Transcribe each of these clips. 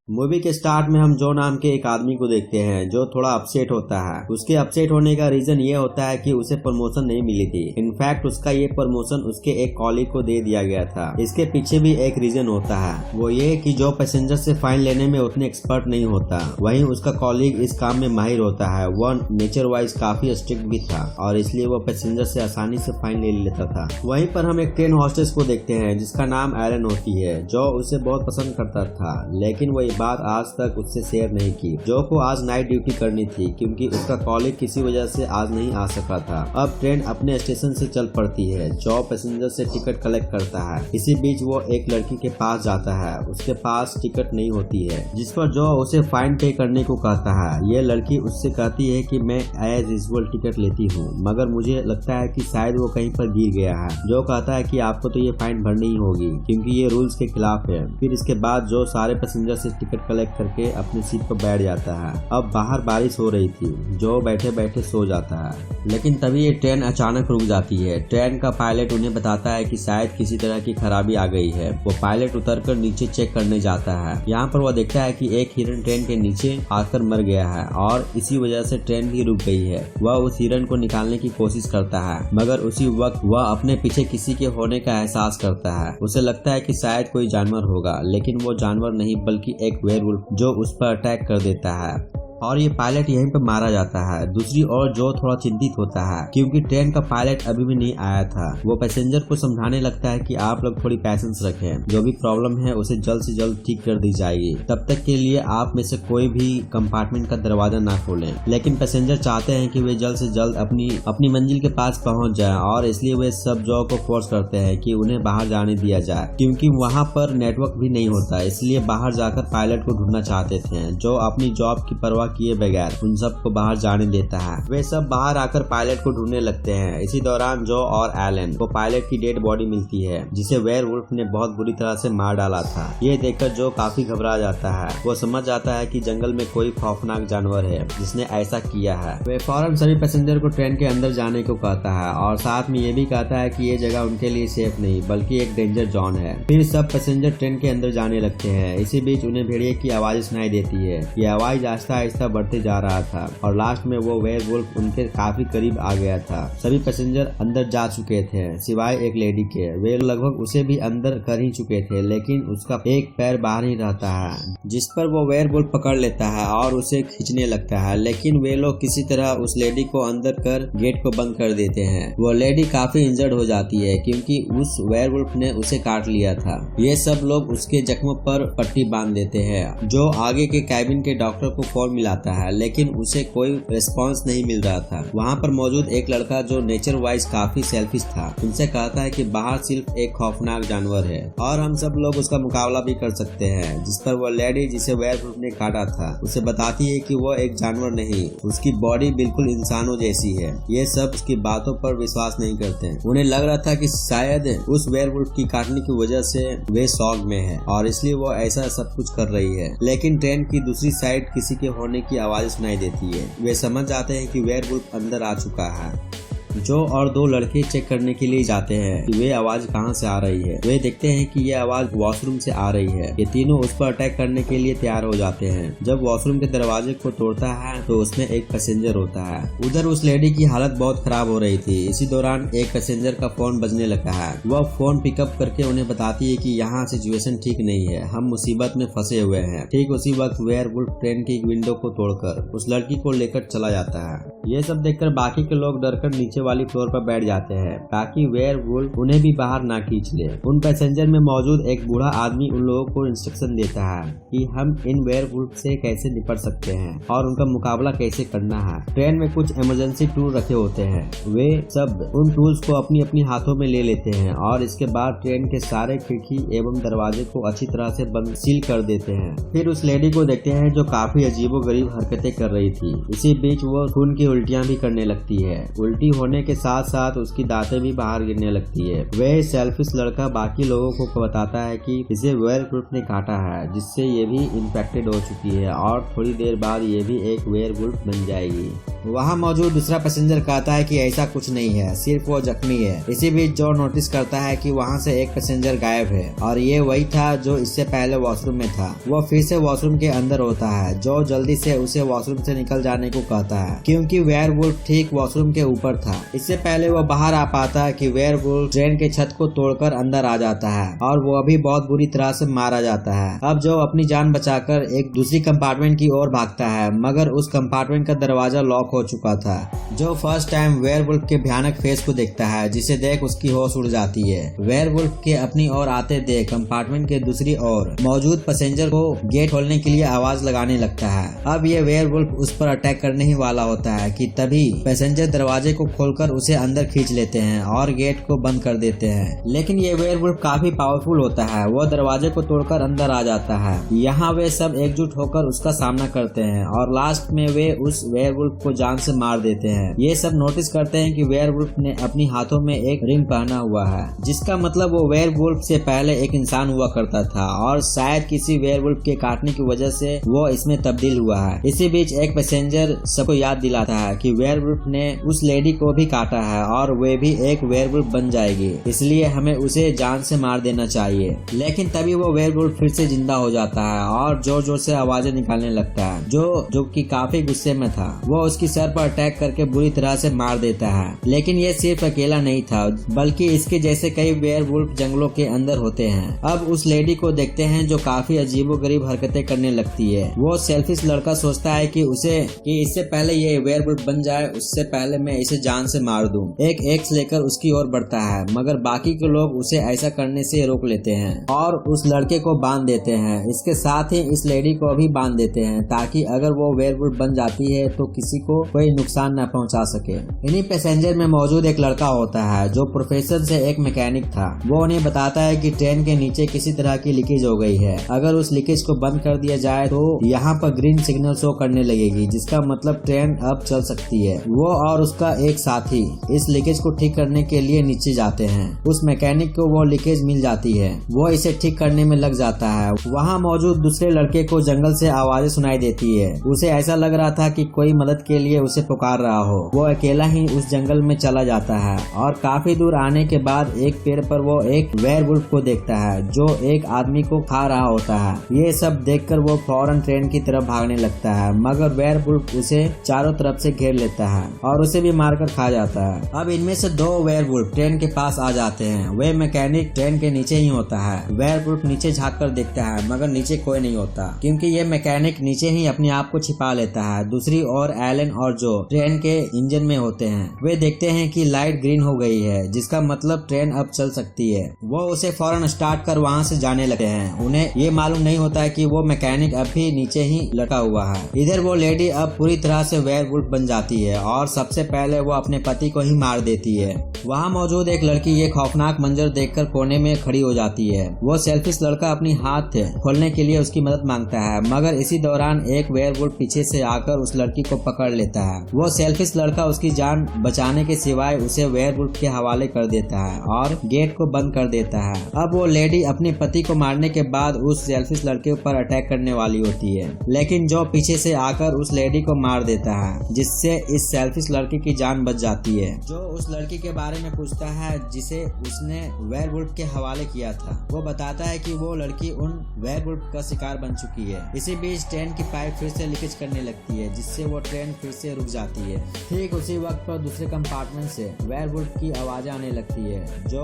Movie के start में हम जो नाम के एक आदमी को देखते हैं जो थोड़ा अपसेट होता है। उसके अपसेट होने का रीजन ये होता है कि उसे प्रमोशन नहीं मिली थी। इनफैक्ट उसका ये प्रमोशन उसके एक कॉलीग को दे दिया गया था। इसके पीछे भी एक रीजन होता है, वो ये कि जो पैसेंजर से फाइन लेने में उतने एक्सपर्ट नहीं होता, वहीं उसका कॉलीग इस काम में माहिर होता है। वह नेचर वाइज काफी स्ट्रिक्ट भी था और इसलिए वो पैसेंजर से आसानी से फाइन ले लेता था। वहीं पर हम एक ट्रेन हॉस्टेस को देखते हैं जिसका नाम एलन होती है, जो उसे बहुत पसंद करता था, लेकिन वो बात आज तक उससे शेयर नहीं की। जो को आज नाइट ड्यूटी करनी थी क्योंकि उसका कॉलेज किसी वजह से आज नहीं आ सका था। अब ट्रेन अपने स्टेशन से चल पड़ती है। जो पैसेंजर से टिकट कलेक्ट करता है। इसी बीच वो एक लड़की के पास जाता है। उसके पास टिकट नहीं होती है, जिस पर जो उसे फाइन पे करने को कहता है। ये लड़की उससे कहती है कि मैं एज यूजुअल टिकट लेती हूँ, मगर मुझे लगता है कि शायद वो कहीं पर गिर गया है। जो कहता है कि आपको तो ये फाइन भरनी ही होगी क्योंकि ये रूल्स के खिलाफ है। फिर इसके बाद जो सारे पैसेंजर से टिकट कलेक्ट करके अपनी सीट पर बैठ जाता है। अब बाहर बारिश हो रही थी। जो बैठे बैठे सो जाता है, लेकिन तभी ये ट्रेन अचानक रुक जाती है। ट्रेन का पायलट उन्हें बताता है कि शायद किसी तरह की खराबी आ गई है। वो पायलट उतरकर नीचे चेक करने जाता है। यहाँ पर वह देखता है कि एक हिरन ट्रेन के नीचे आकर मर गया है और इसी वजह से ट्रेन भी रुक गई है। वह उस हिरन को निकालने की कोशिश करता है, मगर उसी वक्त वह अपने पीछे किसी के होने का एहसास करता है। उसे लगता है कि शायद कोई जानवर होगा, लेकिन वो जानवर नहीं बल्कि एक वेयरवुल्फ जो उस पर अटैक कर देता है और ये पायलट यहीं पर मारा जाता है। दूसरी ओर जो थोड़ा चिंतित होता है क्योंकि ट्रेन का पायलट अभी भी नहीं आया था। वो पैसेंजर को समझाने लगता है कि आप लोग थोड़ी पैशेंस रखें, जो भी प्रॉब्लम है उसे जल्द से जल्द ठीक कर दी जाएगी। तब तक के लिए आप में से कोई भी कंपार्टमेंट का दरवाजा ना खोलें। लेकिन पैसेंजर चाहते हैं कि वे जल्द से जल्द अपनी मंजिल के पास पहुंच जाएं और इसलिए वे सब जो को फोर्स करते हैं कि उन्हें बाहर जाने दिया जाए क्योंकि वहाँ पर नेटवर्क भी नहीं होता। इसलिए बाहर जाकर पायलट को ढूंढना चाहते थे जो अपनी जॉब की परवाह किए बगैर उन सबको बाहर जाने देता है। वे सब बाहर आकर पायलट को ढूंढने लगते हैं। इसी दौरान जो और एलन को पायलट की डेड बॉडी मिलती है जिसे वेयरवुल्फ ने बहुत बुरी तरह से मार डाला था। ये देखकर जो काफी घबरा जाता है। वो समझ जाता है कि जंगल में कोई खौफनाक जानवर है जिसने ऐसा किया है। वे फौरन सभी पैसेंजर को ट्रेन के अंदर जाने को कहता है और साथ में ये भी कहता है कि ये जगह उनके लिए सेफ नहीं बल्कि एक डेंजर जोन है। फिर सब पैसेंजर ट्रेन के अंदर जाने लगते हैं। इसी बीच उन्हें भेड़िए की आवाज सुनाई देती है। ये आवाज आहिस्ता आहिस्ता बढ़ते जा रहा था और लास्ट में वो वेयरवुल्फ उनके काफी करीब आ गया था। सभी पैसेंजर अंदर जा चुके थे सिवाय एक लेडी के। वे लगभग उसे भी अंदर कर ही चुके थे, लेकिन उसका एक पैर बाहर ही रहता है, जिस पर वो वेयरवुल्फ पकड़ लेता है और उसे खींचने लगता है। लेकिन वे लोग किसी तरह उस लेडी को अंदर कर गेट को बंद कर देते हैं। वो लेडी काफी इंजर्ड हो जाती है क्योंकि उस वेयरवुल्फ ने उसे काट लिया था। ये सब लोग उसके जख्मों पर पट्टी बांध देते हैं। जो आगे के कैबिन के डॉक्टर को फोन मिलाता है, लेकिन उसे कोई रिस्पांस नहीं मिल रहा था। वहाँ पर मौजूद एक लड़का जो नेचर वाइज काफी सेल्फिश था, उनसे कहता है कि बाहर सिर्फ एक खौफनाक जानवर है और हम सब लोग उसका मुकाबला भी कर सकते हैं। जिस पर वो लेडी जिसे वेयरवुल्फ ने काटा था उसे बताती है कि वो एक जानवर नहीं, उसकी बॉडी बिल्कुल इंसानों जैसी है। ये सब उसकी बातों पर विश्वास नहीं करते। उन्हें लग रहा था कि शायद उस वेयरवुल्फ की काटने की वजह से वे शॉक में है और इसलिए वो ऐसा सब कुछ कर रही है। लेकिन ट्रेन की दूसरी साइड किसी के होने की आवाज सुनाई देती है। वे समझ जाते हैं कि वेयरवुल्फ अंदर आ चुका है। जो और दो लड़के चेक करने के लिए जाते हैं कि वे आवाज कहां से आ रही है। वे देखते हैं कि ये आवाज वॉशरूम से आ रही है। ये तीनों उस पर अटैक करने के लिए तैयार हो जाते हैं। जब वॉशरूम के दरवाजे को तोड़ता है तो उसमें एक पैसेंजर होता है। उधर उस लेडी की हालत बहुत खराब हो रही थी। इसी दौरान एक पैसेंजर का फोन बजने लगा है। वह फोन पिकअप करके उन्हें बताती है कि यहाँ सिचुएशन ठीक नहीं है, हम मुसीबत में फंसे हुए हैं। ठीक उसी वक्त वेयरवुल्फ ट्रेन की विंडो को तोड़कर उस लड़की को लेकर चला जाता है। ये सब देखकर बाकी के लोग डरकर नीचे वाली फ्लोर पर बैठ जाते हैं ताकि वेयरवुल्फ उन्हें भी बाहर ना खींच ले। उन पैसेंजर में मौजूद एक बूढ़ा आदमी उन लोगों को इंस्ट्रक्शन देता है कि हम इन वेयरवुल्फ से कैसे निपट सकते हैं और उनका मुकाबला कैसे करना है। ट्रेन में कुछ इमरजेंसी टूल रखे होते हैं। वे सब उन टूल्स को अपनी अपनी हाथों में ले लेते हैं और इसके बाद ट्रेन के सारे खिड़की एवं दरवाजे को अच्छी तरह से बंद सील कर देते हैं। फिर उस लेडी को देखते हैं जो काफी अजीबोगरीब हरकतें कर रही थी। इसी बीच वो खून की उल्टियां भी करने लगती है। उल्टी होने के साथ साथ उसकी दांतें भी बाहर गिरने लगती है। वह सेल्फिश लड़का बाकी लोगों को बताता है कि इसे वेयरवुल्फ ने काटा है, जिससे ये भी इन्फेक्टेड हो चुकी है और थोड़ी देर बाद ये भी एक वेयरवुल्फ बन जाएगी। वहाँ मौजूद दूसरा पैसेंजर कहता है कि ऐसा कुछ नहीं है, सिर्फ वो जख्मी है। इसी बीच जो नोटिस करता है कि वहाँ से एक पैसेंजर गायब है और ये वही था जो इससे पहले वॉशरूम में था। वो फिर से वॉशरूम के अंदर होता है। जो जल्दी से उसे वॉशरूम से निकल जाने को कहता है क्योंकि वेयरवुल्फ ठीक वॉशरूम के ऊपर था। इससे पहले वो बाहर आ पाता है कि वेयरवुल्फ ट्रेन के छत को तोड़कर अंदर आ जाता है और वो अभी बहुत बुरी तरह से मारा जाता है। अब जो अपनी जान बचाकर एक दूसरी कंपार्टमेंट की ओर भागता है, मगर उस कंपार्टमेंट का दरवाजा लॉक हो चुका था। जो फर्स्ट टाइम वेयरवुल्फ के भयानक फेस को देखता है, जिसे देख उसकी होश उड़ जाती है। वेयरवुल्फ के अपनी ओर आते देख कंपार्टमेंट के दूसरी ओर मौजूद पैसेंजर को गेट खोलने के लिए आवाज लगाने लगता है। अब ये वेयरवुल्फ उस पर अटैक करने ही वाला होता है कि तभी पैसेंजर दरवाजे को खोलकर उसे अंदर खींच लेते हैं और गेट को बंद कर देते हैं। लेकिन ये वेयरवुल्फ काफी पावरफुल होता है। वो दरवाजे को तोड़कर अंदर आ जाता है। यहाँ वे सब एकजुट होकर उसका सामना करते हैं और लास्ट में वे उस वेयरवुल्फ को जान से मार देते हैं। ये सब नोटिस करते हैं कि वेयरवुल्फ ने अपनी हाथों में एक रिंग पहना हुआ है, जिसका मतलब वो वेयरवुल्फ से पहले एक इंसान हुआ करता था और शायद किसी वेयरवुल्फ के काटने की वजह से वो इसमें तब्दील हुआ है। इसी बीच एक पैसेंजर सबको याद दिलाता है कि वेयरवुल्फ ने उस लेडी को भी काटा है और वे भी एक वेयरवुल्फ बन जाएगी, इसलिए हमें उसे जान से मार देना चाहिए। लेकिन तभी वो वेयरवुल्फ फिर से जिंदा हो जाता है और जोर जोर से आवाजें निकालने लगता है। जो कि काफी गुस्से में था। वो उसकी सर पर अटैक करके बुरी तरह से मार देता है। लेकिन ये सिर्फ अकेला नहीं था, बल्कि इसके जैसे कई वेयरवुल्फ जंगलों के अंदर होते हैं। अब उस लेडी को देखते हैं जो काफी अजीबोगरीब हरकतें करने लगती है। वो सेल्फिश लड़का सोचता है कि इससे पहले ये वेयरवुल्फ बन जाए, उससे पहले मैं इसे जान से मार दूं। एक एक्स लेकर उसकी ओर बढ़ता है, मगर बाकी के लोग उसे ऐसा करने से रोक लेते हैं और उस लड़के को बांध देते हैं। इसके साथ ही इस लेडी को भी बांध देते हैं ताकि अगर वो वेयरवुल्फ बन जाती है तो किसी को कोई नुकसान न पहुंचा सके। इन्हीं पैसेंजर में मौजूद एक लड़का होता है जो प्रोफेसर से एक मैकेनिक था। वो उन्हें बताता है कि ट्रेन के नीचे किसी तरह की लीकेज हो गई है। अगर उस लीकेज को बंद कर दिया जाए तो यहाँ पर ग्रीन सिग्नल शो करने लगेगी, जिसका मतलब ट्रेन अब चल सकती है। वो और उसका एक साथी इस लीकेज को ठीक करने के लिए नीचे जाते हैं। उस मैकेनिक को वो लीकेज मिल जाती है। वो इसे ठीक करने में लग जाता है। वहाँ मौजूद दूसरे लड़के को जंगल से आवाजें सुनाई देती है। उसे ऐसा लग रहा था कि कोई मदद के लिए उसे पुकार रहा हो। वो अकेला ही उस जंगल में चला जाता है और काफी दूर आने के बाद एक पेड़ पर वो एक वेयरवुल्फ को देखता है जो एक आदमी को खा रहा होता है। ये सब देखकर वो फौरन ट्रेन की तरफ भागने लगता है, मगर वेयरवुल्फ उसे चारों तरफ से घेर लेता है और उसे भी मारकर खा जाता है। अब इनमें से दो वेयरवुल्फ ट्रेन के पास आ जाते हैं। वे मैकेनिक ट्रेन के नीचे ही होता है। वेयरवुल्फ नीचे झाँक कर देखता है, मगर नीचे कोई नहीं होता क्योंकि ये मैकेनिक नीचे ही अपने आप को छिपा लेता है। दूसरी ओर एलन और जो ट्रेन के इंजन में होते हैं, वे देखते हैं कि लाइट ग्रीन हो गई है, जिसका मतलब ट्रेन अब चल सकती है। वो उसे फौरन स्टार्ट कर वहाँ से जाने लगते हैं। उन्हें ये मालूम नहीं होता है कि वो मैकेनिक अभी नीचे ही लटका हुआ है। इधर वो लेडी अब पूरी तरह से वेयरवुल्फ बन जाती है और सबसे पहले वो अपने पति को ही मार देती है। वहाँ मौजूद एक लड़की ये खौफनाक मंजर देखकर कोने में खड़ी हो जाती है। वो सेल्फिश लड़का अपनी हाथ खोलने के लिए उसकी मदद मांगता है, मगर इसी दौरान एक वेयरवुल्फ पीछे से आकर उस लड़की को पकड़ लेता है। वो सेल्फिश लड़का उसकी जान बचाने के सिवाय उसे वेयरवुल्फ के हवाले कर देता है और गेट को बंद कर देता है। अब वो लेडी अपने पति को मारने के बाद उस सेल्फिश लड़के पर अटैक करने वाली होती है, लेकिन जो पीछे से आकर उस लेडी को मार देता है, जिससे इस सेल्फिश लड़के की जान बच जाती है। जो उस लड़की के बारे में पूछता है जिसे उसने वेयरवुल्फ के हवाले किया था। वो बताता है कि वो लड़की उन वेयरवुल्फ का शिकार बन चुकी है। इसी बीच ट्रेन की पाइप फिर से लीकेज करने लगती है, जिससे वो ट्रेन फिर से रुक जाती है। ठीक उसी वक्त पर दूसरे कंपार्टमेंट से वेयरवुल्फ की आवाजें आने लगती है, जो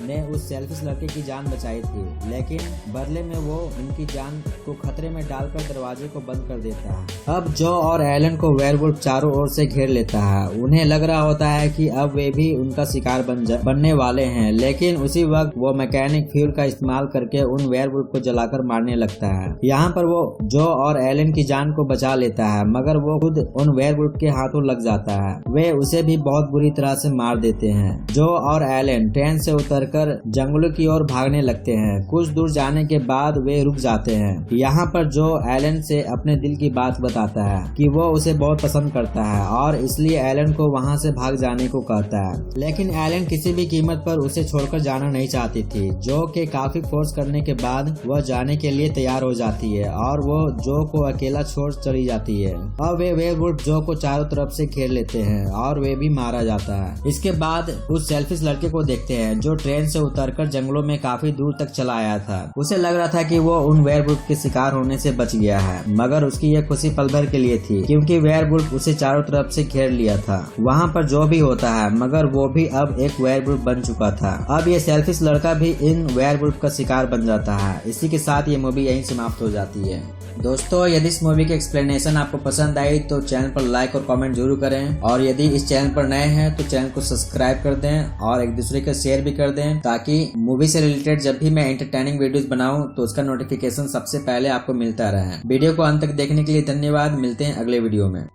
ने उस सेल्फिश लड़के की जान बचाई थी, लेकिन बदले में वो उनकी जान को खतरे में डालकर दरवाजे को बंद कर देता है। अब जो और एलन को वेयरवुल्फ चारों ओर से घेर लेता है। उन्हें लग रहा होता है कि अब वे भी उनका शिकार बनने वाले हैं, लेकिन उसी वक्त वो मैकेनिक फ्यूल का इस्तेमाल करके उन वेयरवुल्फ को जलाकर मारने लगता है। यहाँ पर वो जो और एलन की जान को बचा लेता है, मगर वो खुद उन वेयरवुल्फ के हाथों लग जाता है। वे उसे भी बहुत बुरी तरह से मार देते हैं। जो और एलन ट्रेन से उतरकर जंगलों की ओर भागने लगते हैं। कुछ दूर जाने के बाद वे रुक जाते हैं। यहाँ पर जो एलन से अपने दिल की बात बताता है कि वो उसे बहुत पसंद करता जाता है और इसलिए एलन को वहाँ से भाग जाने को कहता है। लेकिन एलन किसी भी कीमत पर उसे छोड़कर जाना नहीं चाहती थी। जो के काफी फोर्स करने के बाद वह जाने के लिए तैयार हो जाती है और वो जो को अकेला छोड़ चली जाती है और वे वेयरवुल्फ जो को चारों तरफ से घेर लेते हैं और वे भी मारा जाता है। इसके बाद उस सेल्फिश लड़के को देखते हैं जो ट्रेन से उतरकर जंगलों में काफी दूर तक चला आया था। उसे लग रहा था कि वो उन वेयरवुल्फ के शिकार होने से बच गया है, मगर उसकी यह खुशी पल भर के लिए थी क्योंकि वेयरवुल्फ उसे चारों तरफ से घेर लिया था। वहाँ पर जो भी होता है, मगर वो भी अब एक वेयरवुल्फ बन चुका था। अब ये सेल्फिश लड़का भी इन वेयरवुल्फ का शिकार बन जाता है। इसी के साथ ये मूवी यहीं समाप्त हो जाती है। दोस्तों, यदि इस मूवी की एक्सप्लेनेशन आपको पसंद आई तो चैनल पर लाइक और कमेंट जरूर करें और यदि इस चैनल पर नए हैं तो चैनल को सब्सक्राइब कर दें और एक दूसरे को शेयर भी कर दें ताकि मूवी से रिलेटेड जब भी मैं एंटरटेनिंग वीडियोस बनाऊं तो उसका नोटिफिकेशन सबसे पहले आपको मिलता रहे। वीडियो को अंत तक देखने के लिए धन्यवाद। मिलते हैं अगले वीडियो में।